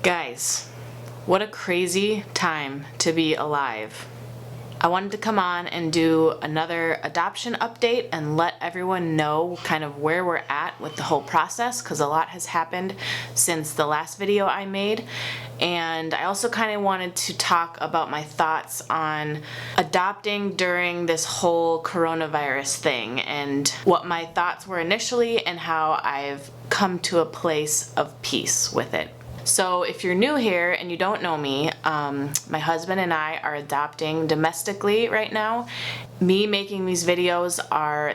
Guys, what a crazy time to be alive. I wanted to come on and do another adoption update and let everyone know kind of where we're at with the whole process, because a lot has happened since the last video I made. And I also kind of wanted to talk about my thoughts on adopting during this whole coronavirus thing and what my thoughts were initially and how I've come to a place of peace with it. So if you're new here and you don't know me, my husband and I are adopting domestically right now. Me making these videos are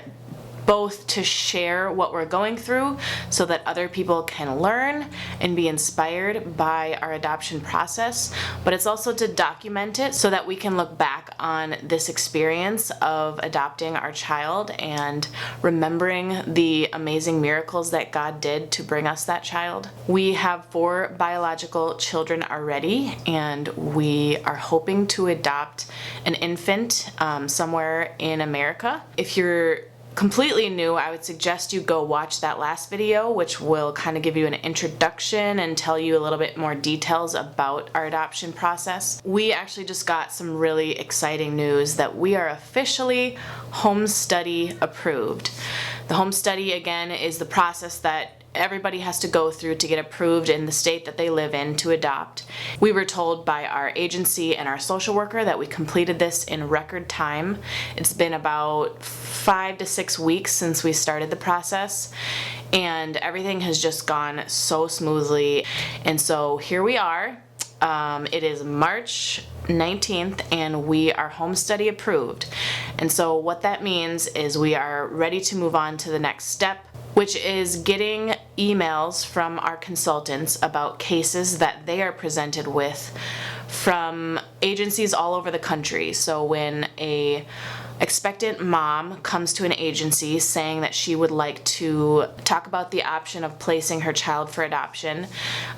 both to share what we're going through so that other people can learn and be inspired by our adoption process, but it's also to document it so that we can look back on this experience of adopting our child and remembering the amazing miracles that God did to bring us that child. We have 4 biological children already, and we are hoping to adopt an infant somewhere in America. If you're completely new, I would suggest you go watch that last video, which will kind of give you an introduction and tell you a little bit more details about our adoption process. We actually just got some really exciting news that we are officially home study approved. The home study, again, is the process that everybody has to go through to get approved in the state that they live in to adopt. We were told by our agency and our social worker that we completed this in record time. It's been about 5 to 6 weeks since we started the process, and everything has just gone so smoothly. And so here we are. It is March 19th and we are home study approved. And so what that means is we are ready to move on to the next step, which is getting emails from our consultants about cases that they are presented with from agencies all over the country. So when a expectant mom comes to an agency saying that she would like to talk about the option of placing her child for adoption,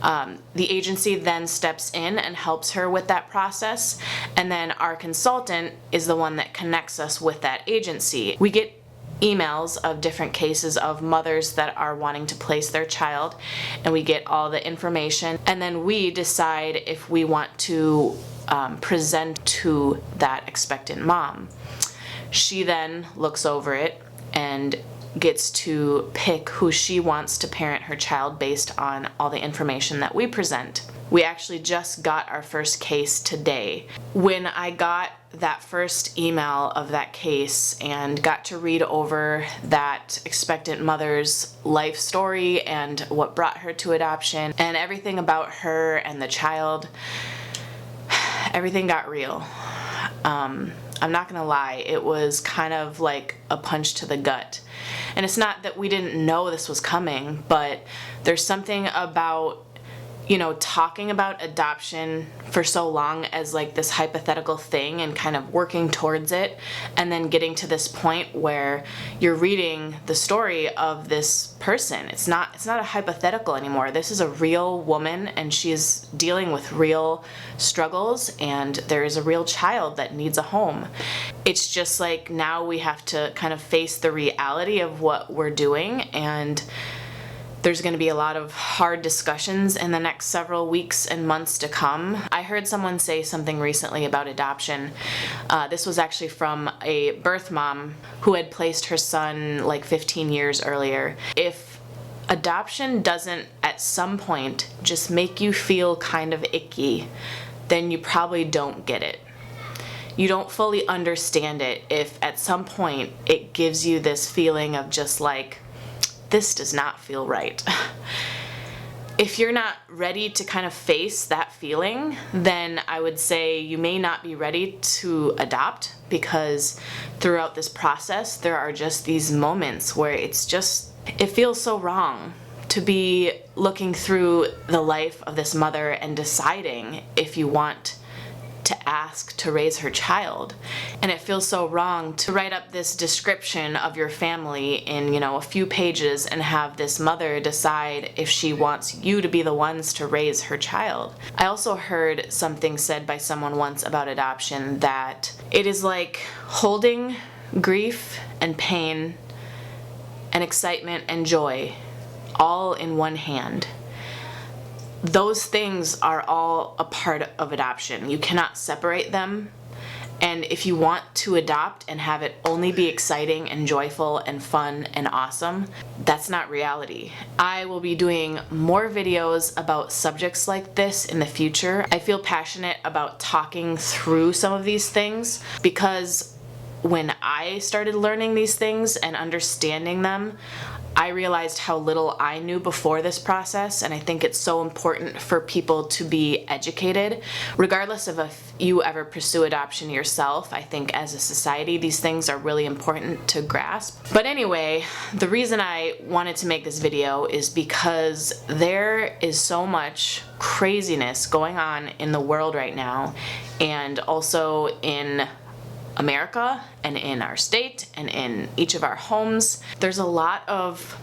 the agency then steps in and helps her with that process, and then our consultant is the one that connects us with that agency. We get emails of different cases of mothers that are wanting to place their child, and we get all the information, and then we decide if we want to present to that expectant mom. She then looks over it and gets to pick who she wants to parent her child based on all the information that we present. We actually just got our first case today. When I got that first email of that case and got to read over that expectant mother's life story and what brought her to adoption and everything about her and the child, everything got real. I'm not gonna lie, it was kind of like a punch to the gut. And it's not that we didn't know this was coming, but there's something about, you know, talking about adoption for so long as like this hypothetical thing and kind of working towards it, and then getting to this point where you're reading the story of this person. It's not a hypothetical anymore. This is a real woman, and she's dealing with real struggles, and there is a real child that needs a home. It's just like now we have to kind of face the reality of what we're doing, and there's going to be a lot of hard discussions in the next several weeks and months to come. I heard someone say something recently about adoption. This was actually from a birth mom who had placed her son like 15 years earlier. If adoption doesn't at some point just make you feel kind of icky, then you probably don't get it. You don't fully understand it if at some point it gives you this feeling of just like, this does not feel right. If you're not ready to kind of face that feeling, then I would say you may not be ready to adopt, because throughout this process there are just these moments where it feels so wrong to be looking through the life of this mother and deciding if you want to ask to raise her child. And it feels so wrong to write up this description of your family in, you know, a few pages and have this mother decide if she wants you to be the ones to raise her child. I also heard something said by someone once about adoption, that it is like holding grief and pain and excitement and joy all in one hand. those things are all a part of adoption. You cannot separate them. And if you want to adopt and have it only be exciting and joyful and fun and awesome, that's not reality. I will be doing more videos about subjects like this in the future. I feel passionate about talking through some of these things because when I started learning these things and understanding them, I realized how little I knew before this process, and I think it's so important for people to be educated. Regardless of if you ever pursue adoption yourself, I think as a society these things are really important to grasp. But anyway, the reason I wanted to make this video is because there is so much craziness going on in the world right now, and also in America and in our state and in each of our homes. There's a lot of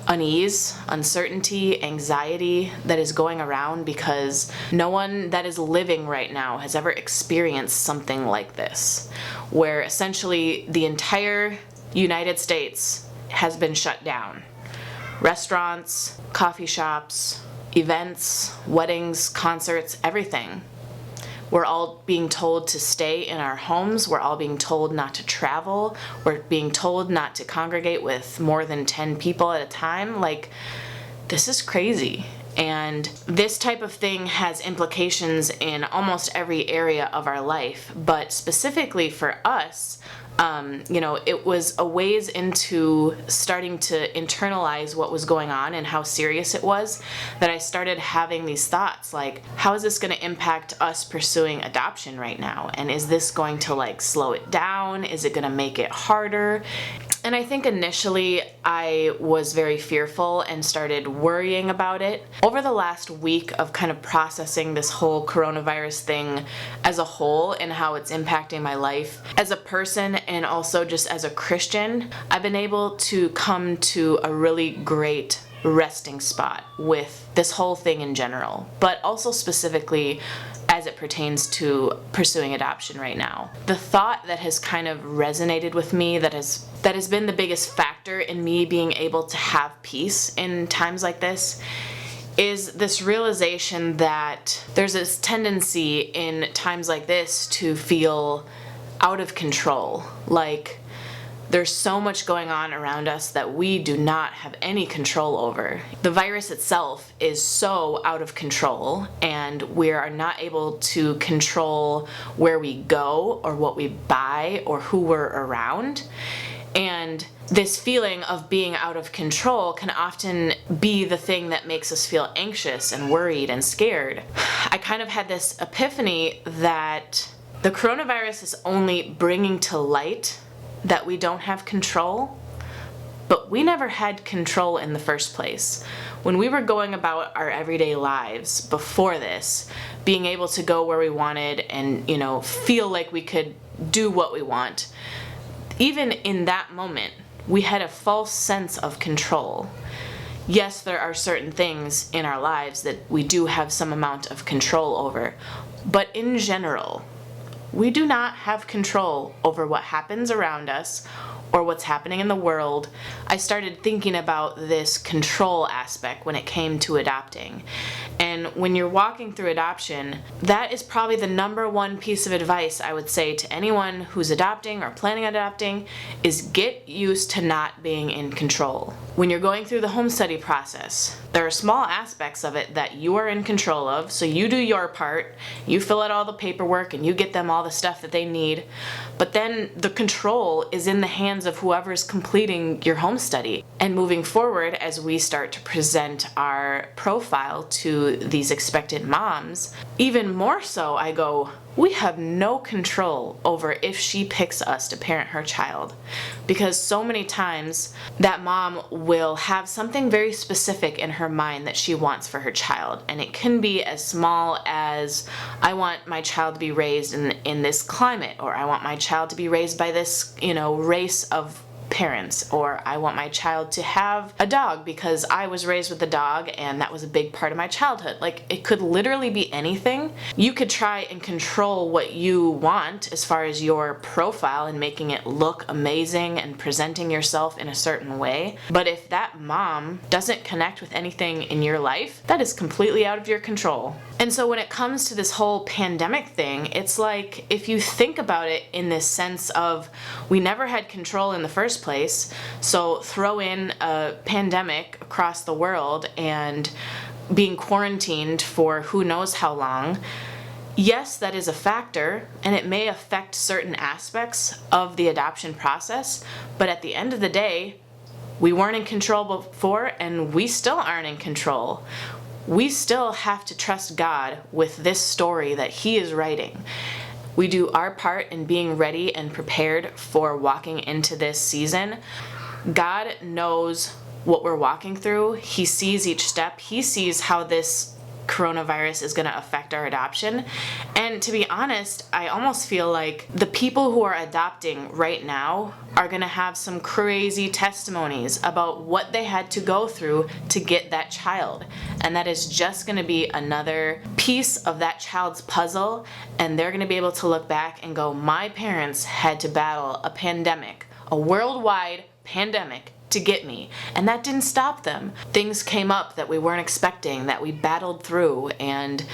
unease, uncertainty, anxiety that is going around because no one that is living right now has ever experienced something like this, where essentially the entire United States has been shut down. Restaurants, coffee shops, events, weddings, concerts, everything. We're all being told to stay in our homes. We're all being told not to travel. We're being told not to congregate with more than 10 people at a time. Like, this is crazy. And this type of thing has implications in almost every area of our life. But specifically for us, it was a ways into starting to internalize what was going on and how serious it was that I started having these thoughts like, how is this going to impact us pursuing adoption right now? And is this going to slow it down? Is it going to make it harder? And I think initially I was very fearful and started worrying about it. Over the last week of kind of processing this whole coronavirus thing as a whole and how it's impacting my life as a person and also just as a Christian, I've been able to come to a really great resting spot with this whole thing in general, but also specifically as it pertains to pursuing adoption right now. The thought that has kind of resonated with me, that has been the biggest factor in me being able to have peace in times like this, is this realization that there's this tendency in times like this to feel out of control. Like, there's so much going on around us that we do not have any control over. The virus itself is so out of control, and we are not able to control where we go or what we buy or who we're around. And this feeling of being out of control can often be the thing that makes us feel anxious and worried and scared. I kind of had this epiphany that the coronavirus is only bringing to light that we don't have control, but we never had control in the first place. When we were going about our everyday lives before this, being able to go where we wanted and, feel like we could do what we want, even in that moment, we had a false sense of control. Yes, there are certain things in our lives that we do have some amount of control over, but in general, we do not have control over what happens around us or what's happening in the world. I started thinking about this control aspect when it came to adopting. And when you're walking through adoption, that is probably the number one piece of advice I would say to anyone who's adopting or planning on adopting is get used to not being in control. When you're going through the home study process, there are small aspects of it that you are in control of, so you do your part, you fill out all the paperwork and you get them all the stuff that they need, but then the control is in the hands of whoever's completing your home study. And moving forward, as we start to present our profile to these expectant moms, even more so I go, we have no control over if she picks us to parent her child, because so many times that mom will have something very specific in her mind that she wants for her child, and it can be as small as, I want my child to be raised in this climate, or I want my child to be raised by this race of parents, or I want my child to have a dog because I was raised with a dog and that was a big part of my childhood. Like, it could literally be anything. You could try and control what you want as far as your profile and making it look amazing and presenting yourself in a certain way. But if that mom doesn't connect with anything in your life, that is completely out of your control. And so when it comes to this whole pandemic thing, it's like, if you think about it in this sense of, we never had control in the first place, so throw in a pandemic across the world and being quarantined for who knows how long. Yes, that is a factor, and it may affect certain aspects of the adoption process, but at the end of the day, we weren't in control before, and we still aren't in control. We still have to trust God with this story that He is writing. We do our part in being ready and prepared for walking into this season. God knows what we're walking through. He sees each step. He sees how this coronavirus is going to affect our adoption. And to be honest, I almost feel like the people who are adopting right now are going to have some crazy testimonies about what they had to go through to get that child. And that is just going to be another piece of that child's puzzle. And they're going to be able to look back and go, my parents had to battle a pandemic, a worldwide pandemic, to get me, and that didn't stop them. Things came up that we weren't expecting, that we battled through, and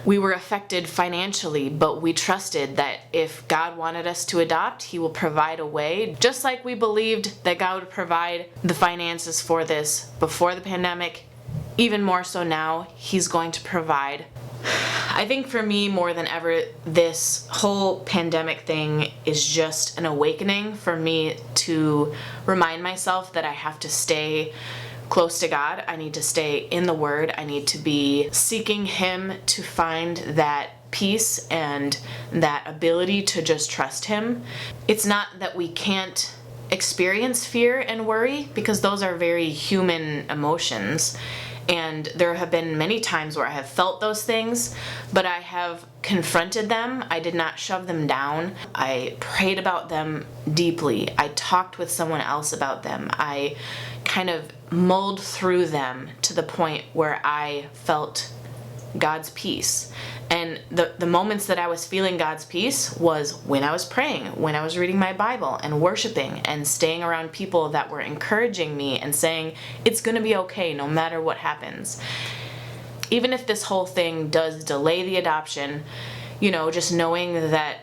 we were affected financially, but we trusted that if God wanted us to adopt, He will provide a way, just like we believed that God would provide the finances for this before the pandemic. Even more so now, He's going to provide. I think for me, more than ever, this whole pandemic thing is just an awakening for me to remind myself that I have to stay close to God. I need to stay in the Word. I need to be seeking Him to find that peace and that ability to just trust Him. It's not that we can't experience fear and worry, because those are very human emotions. And there have been many times where I have felt those things, but I have confronted them. I did not shove them down. I prayed about them deeply. I talked with someone else about them. I kind of mulled through them to the point where I felt God's peace. And the moments that I was feeling God's peace was when I was praying, when I was reading my Bible and worshiping and staying around people that were encouraging me and saying, it's going to be okay no matter what happens. Even if this whole thing does delay the adoption, just knowing that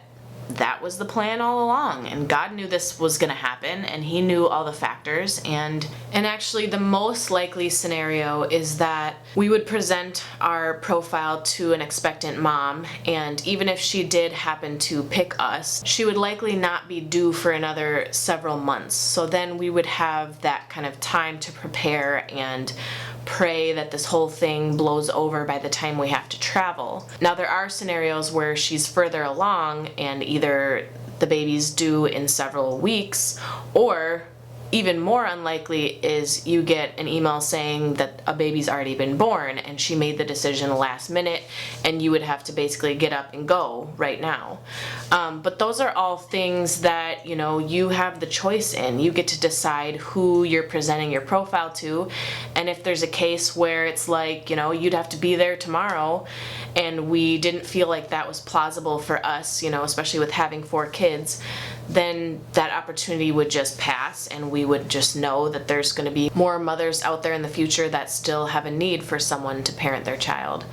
that was the plan all along, and God knew this was going to happen, and He knew all the factors, and actually the most likely scenario is that we would present our profile to an expectant mom, and even if she did happen to pick us, she would likely not be due for another several months. So then we would have that kind of time to prepare and pray that this whole thing blows over by the time we have to travel. Now, there are scenarios where she's further along and either the baby's due in several weeks, or even more unlikely is you get an email saying that a baby's already been born and she made the decision last minute and you would have to basically get up and go right now. But those are all things that, you have the choice in. You get to decide who you're presenting your profile to. And if there's a case where it's like, you'd have to be there tomorrow, and we didn't feel like that was plausible for us, especially with having 4 kids, then that opportunity would just pass, and we would just know that there's going to be more mothers out there in the future that still have a need for someone to parent their child.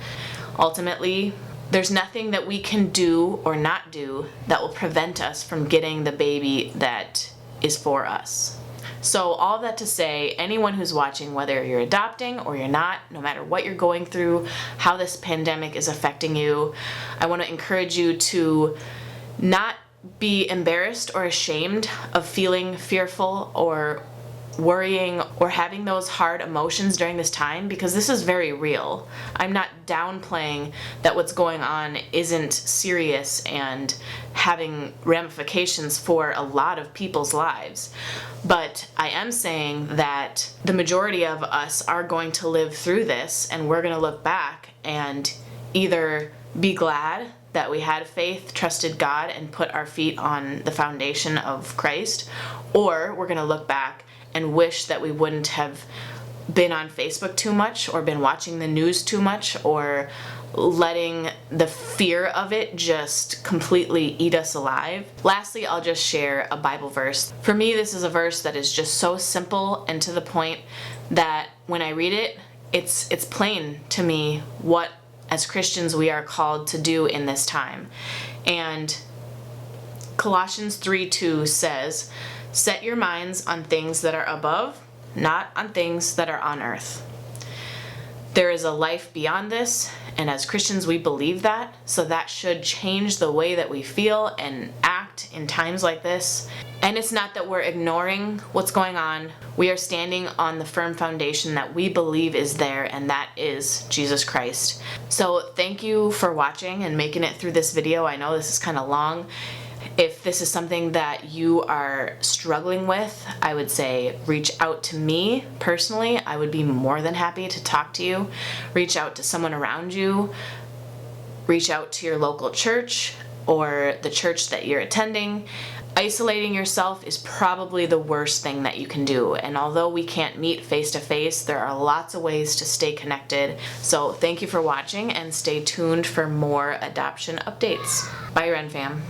Ultimately, there's nothing that we can do or not do that will prevent us from getting the baby that is for us. So all that to say, anyone who's watching, whether you're adopting or you're not, no matter what you're going through, how this pandemic is affecting you, I want to encourage you to not be embarrassed or ashamed of feeling fearful or worrying or having those hard emotions during this time, because this is very real. I'm not downplaying that what's going on isn't serious and having ramifications for a lot of people's lives. But I am saying that the majority of us are going to live through this, and we're going to look back and either be glad that we had faith, trusted God, and put our feet on the foundation of Christ, or we're going to look back and wish that we wouldn't have been on Facebook too much, or been watching the news too much, or letting the fear of it just completely eat us alive. Lastly, I'll just share a Bible verse. For me, this is a verse that is just so simple and to the point that when I read it, it's plain to me what as Christians we are called to do in this time. And Colossians 3:2 says, "Set your minds on things that are above, not on things that are on earth." There is a life beyond this, and as Christians we believe that, so that should change the way that we feel and act in times like this. And it's not that we're ignoring what's going on. We are standing on the firm foundation that we believe is there, and that is Jesus Christ. So thank you for watching and making it through this video. I know this is kind of long. If this is something that you are struggling with, I would say reach out to me personally. I would be more than happy to talk to you. Reach out to someone around you. Reach out to your local church or the church that you're attending. Isolating yourself is probably the worst thing that you can do. And although we can't meet face to face, there are lots of ways to stay connected. So thank you for watching, and stay tuned for more adoption updates. Bye, Ren fam.